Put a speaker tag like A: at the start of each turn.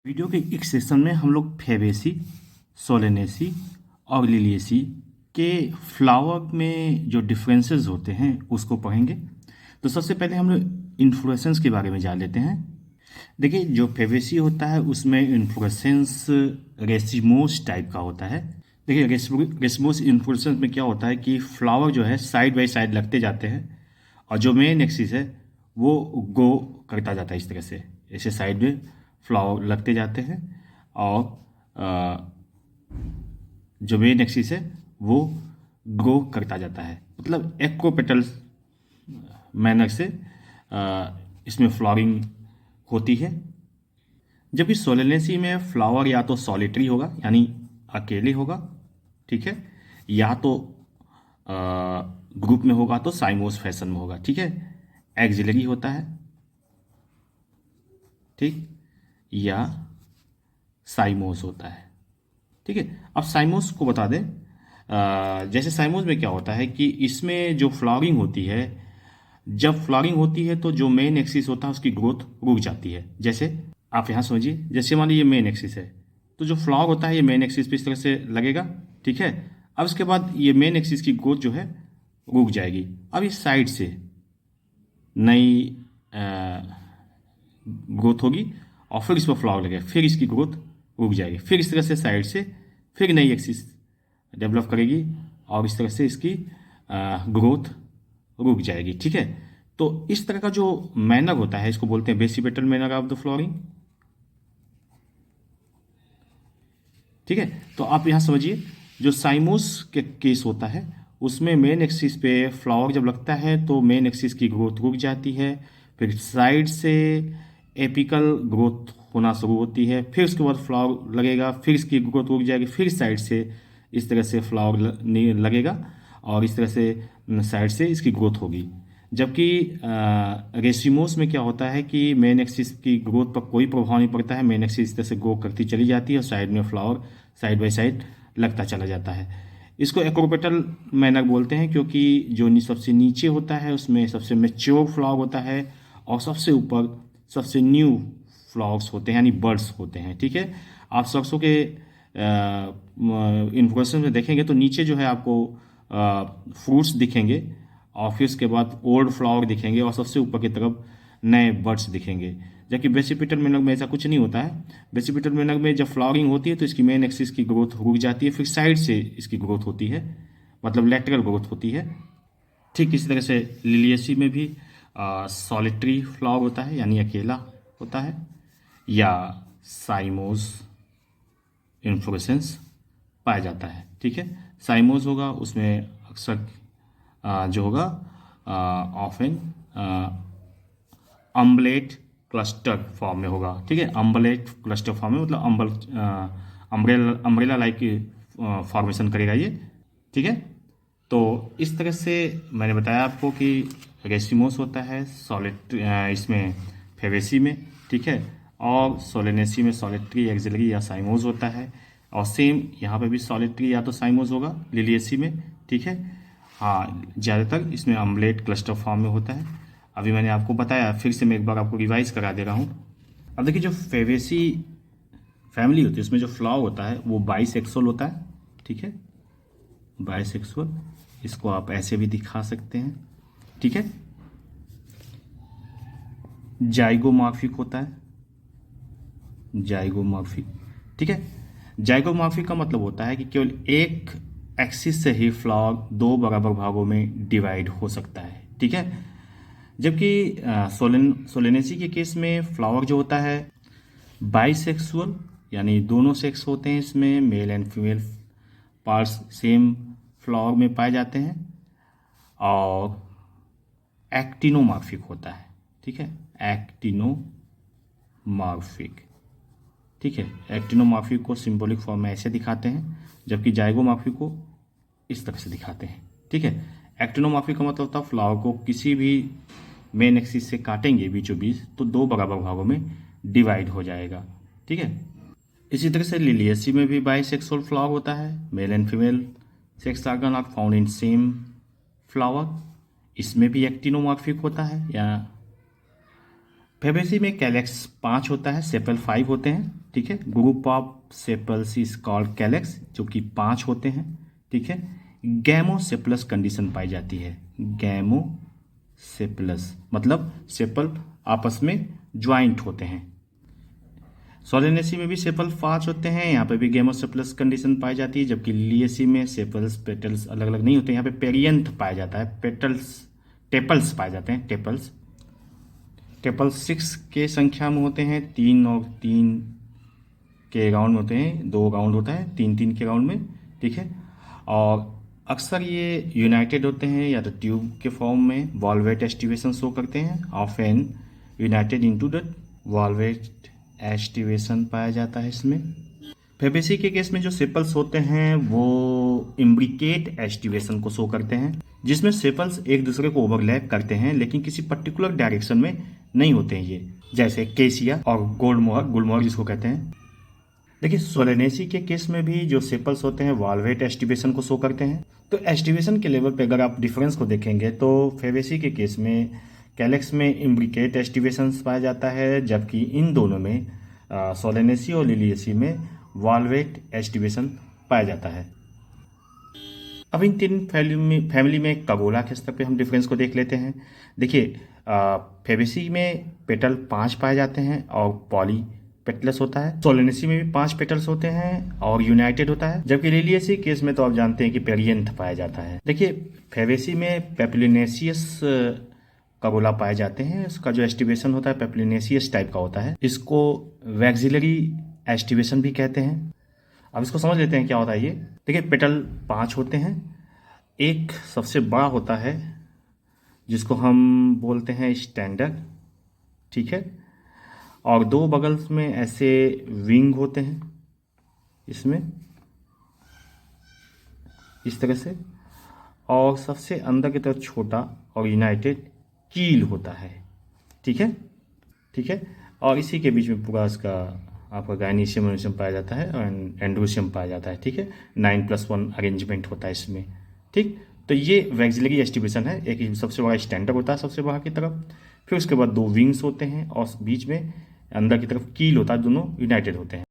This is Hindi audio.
A: वीडियो के इस सेशन में हम लोग फेबेसी, सोलेनेसी और लिलिएसी के फ्लावर में जो डिफरेंसेस होते हैं उसको पढ़ेंगे। तो सबसे पहले हम लोग इन्फ्लोरेसेंस के बारे में जान लेते हैं। देखिए, जो फेबेसी होता है उसमें इन्फ्लोरेसेंस रेसिमोस टाइप का होता है। देखिए, रेसिमोस इन्फ्लोरेसेंस में क्या होता है कि फ्लावर जो है साइड बाई साइड लगते जाते हैं और जो मेन एक्सिस है वो गो करता जाता है इस तरह से, ऐसे साइड में फ्लावर लगते जाते हैं और जो मेन एक्सिस है वो ग्रो करता जाता है, मतलब एक्रोपेटल मैनर से इसमें फ्लावरिंग होती है। जबकि सोलेनेसी में फ्लावर या तो सॉलिटरी होगा यानी अकेले होगा, ठीक है, या तो ग्रुप में होगा तो साइमोस फैशन में होगा, ठीक है, एक्सिलरी होता है, ठीक, या साइमोस होता है, ठीक है। अब साइमोस को बता दें, जैसे साइमोस में क्या होता है कि इसमें जो फ्लावरिंग होती है, जब फ्लावरिंग होती है तो जो मेन एक्सिस होता है उसकी ग्रोथ रुक जाती है। जैसे आप यहाँ समझिए, जैसे मान लीजिए ये मेन एक्सिस है तो जो फ्लावर होता है ये मेन एक्सिस पे इस तरह से लगेगा, ठीक है। अब इसके बाद ये मेन एक्सिस की ग्रोथ जो है रुक जाएगी। अब इस साइड से नई ग्रोथ होगी और फिर इस पर फ्लावर लगेगा, फिर इसकी ग्रोथ रुक जाएगी, फिर इस तरह से साइड से फिर नई एक्सिस डेवलप करेगी और इस तरह से इसकी ग्रोथ रुक जाएगी, ठीक है। तो इस तरह का जो मैनर होता है इसको बोलते हैं basipetal manner of the flowering, ठीक है। तो आप यहाँ समझिए, जो साइमोस के केस होता है उसमें मेन एक्सिस पे फ्लावर जब लगता है तो मेन एक्सिस की ग्रोथ रुक जाती है, फिर साइड से एपिकल ग्रोथ होना शुरू होती है, फिर उसके बाद फ्लावर लगेगा, फिर इसकी ग्रोथ रुक जाएगी, फिर साइड से इस तरह से फ्लावर लगेगा और इस तरह से साइड से इसकी ग्रोथ होगी। जबकि रेसिमोस में क्या होता है कि मेन एक्सिस की ग्रोथ पर कोई प्रभाव नहीं पड़ता है, मेन एक्सिस इस तरह से ग्रो करती चली जाती है और साइड में फ्लावर साइड बाय साइड लगता चला जाता है। इसको एक्रोपेटल मैनर बोलते हैं क्योंकि जो सबसे नीचे होता है उसमें सबसे मैच्योर फ्लावर होता है और सबसे ऊपर सबसे न्यू फ्लावर्स होते हैं यानी बर्ड्स होते हैं, ठीक है। आप सरसों के इन्फ्लोरेसेंस में देखेंगे तो नीचे जो है आपको फ्रूट्स दिखेंगे और फिर उसके बाद ओल्ड फ्लावर दिखेंगे और सबसे ऊपर की तरफ नए बर्ड्स दिखेंगे। जबकि बेसिपिटल मैनर में ऐसा कुछ नहीं होता है। बेसिपिटल मैनर में जब फ्लावरिंग होती है तो इसकी मेन एक्सिस की ग्रोथ रुक जाती है, फिर साइड से इसकी ग्रोथ होती है, मतलब लैटरल ग्रोथ होती है। ठीक इसी तरह से लिलिएसी में भी सॉलिटरी फ्लावर होता है यानी अकेला होता है, या साइमोस इन्फ्लोरेसेंस पाया जाता है, ठीक है। साइमोस होगा उसमें अक्सर जो होगा ऑफन अम्बलेट क्लस्टर फॉर्म में होगा, ठीक है। अम्बलेट क्लस्टर फॉर्म में मतलब अम्ब्रेला लाइक फॉर्मेशन करेगा ये, ठीक है। तो इस तरह से मैंने बताया आपको कि रेसिमोस होता है सॉलिड इसमें फेवेसी में, ठीक है, और सोलेनेसी में सॉलिटरी एक्सिलरी या साइमोस होता है, और सेम यहाँ पे भी सॉलिटरी या तो साइमोस होगा लिलिएसी में, ठीक है। हाँ, ज़्यादातर इसमें अम्बलेट क्लस्टर फॉर्म में होता है। अभी मैंने आपको बताया, फिर से मैं एक बार आपको रिवाइज करा दे रहा हूँ। अब देखिए, जो फेवेसी फैमिली होती है उसमें जो फ्लावर होता है वो बाइसेक्सुअल होता है, ठीक है, बाइसेक्सुअल। इसको आप ऐसे भी दिखा सकते हैं, ठीक है। जाइगोमॉर्फिक होता है, जाइगोमॉर्फिक, ठीक है। जाइगोमॉर्फिक का मतलब होता है कि केवल एक एक्सिस से ही फ्लावर दो बराबर भागों में डिवाइड हो सकता है, ठीक है। जबकि सोलेनेसी के केस में फ्लावर जो होता है बाइसेक्सुअल यानी दोनों सेक्स होते हैं, इसमें mail and female parts same flower में पाए जाते हैं, और एक्टिनोमॉर्फिक होता है, ठीक है, एक्टिनोमॉर्फिक, ठीक है। एक्टिनोमॉर्फिक को सिंबॉलिक फॉर्म में ऐसे दिखाते हैं, जबकि जाइगोमॉर्फिक को इस तरह से दिखाते हैं, ठीक है। एक्टिनोमॉर्फिक का मतलब होता है फ्लावर को किसी भी मेन एक्सिस से काटेंगे बीचों बीच तो दो बराबर भागों में डिवाइड हो जाएगा, ठीक है। इसी तरह से लिलिएसी में भी बाइसेक्सुअल फ्लावर होता है, male and female sex organ are found in same flower. इसमें भी एक्टिनोमॉर्फिक होता है या फेबेसी में कैलेक्स 5 होता है, सेपल 5 होते हैं, ठीक है। Group of sepals is called calyx, जो कि 5 होते हैं, ठीक है। गैमोसेपलस कंडीशन पाई जाती है, गैमोसेपलस मतलब सेपल आपस में ज्वाइंट होते हैं। सोलेनेसी में भी सेपल 5 होते हैं, यहाँ पे भी गैमोसेपलस कंडीशन पाई जाती है, जबकि लिलियेसी में सेपल्स पेटल्स अलग अलग नहीं होते, यहाँ पे पेरियंथ पाया जाता है, टेपल्स पाए जाते हैं, टेपल्स 6 के संख्या में होते हैं, 3 और 3 के राउंड में होते हैं, 2 राउंड होता है 3 के राउंड में, ठीक है। और अक्सर ये यूनाइटेड होते हैं या तो ट्यूब के फॉर्म में, वॉल्वेट एस्टिवेशन शो करते हैं, often United into the valvate aestivation पाया जाता है इसमें। फेबेसी के केस में जो सेपल्स होते हैं वो इम्ब्रिकेट एस्टिवेशन को शो करते हैं, जिसमें सेपल्स एक दूसरे को ओवरलैप करते हैं लेकिन किसी पर्टिकुलर डायरेक्शन में नहीं होते हैं ये, जैसे केसिया और गुलमोहर जिसको कहते हैं। देखिए सोलेनेसी के केस में भी जो सेपल्स होते हैं वॉल्वेट एस्टिवेशन को शो करते हैं। तो एस्टिवेशन के लेवल पे अगर आप डिफरेंस को देखेंगे तो फेबेसी के केस में कैलेक्स में इम्ब्रिकेट एस्टिवेशन पाया जाता है, जबकि इन दोनों में सोलेनेसी और लिलियेसी में वॉल्वेट एस्टिवेशन पाया जाता है। अब इन 3 फैमिली में कगोला के स्तर पे हम डिफरेंस को देख लेते हैं। देखिए फेबेसी में पेटल 5 पाए जाते हैं और पॉली पेटलस होता है, सोलेनेसी में भी 5 पेटल्स होते हैं और यूनाइटेड होता है, जबकि लिलियेसी केस में तो आप जानते हैं कि पेरियंथ पाया जाता है। देखिए फेबेसी में पेप्लिनेसियस कगोला पाए जाते हैं, इसका जो एस्टिवेशन होता है पेप्लिनेसियस टाइप का होता है, इसको वैक्सिलरी एस्टिवेशन भी कहते हैं। अब इसको समझ लेते हैं क्या होता है ये। देखिए पेटल 5 होते हैं, एक सबसे बड़ा होता है जिसको हम बोलते हैं स्टैंडर्ड, ठीक है, और 2 बगल्स में ऐसे विंग होते हैं इसमें इस तरह से, और सबसे अंदर की तरफ छोटा और यूनाइटेड कील होता है, ठीक है, ठीक है। और इसी के बीच में पूरा इसका आपका गायनीशियम एंडोसियम पाया जाता है और एंडोसियम पाया जाता है, ठीक है। 9+1 अरेंजमेंट होता है इसमें, ठीक। तो ये वैक्सिलरी एस्टिवेशन है, एक सबसे बड़ा स्टैंडर्ड होता है सबसे बाहर की तरफ, फिर उसके बाद 2 विंग्स होते हैं और बीच में अंदर की तरफ कील होता है, दोनों यूनाइटेड होते हैं।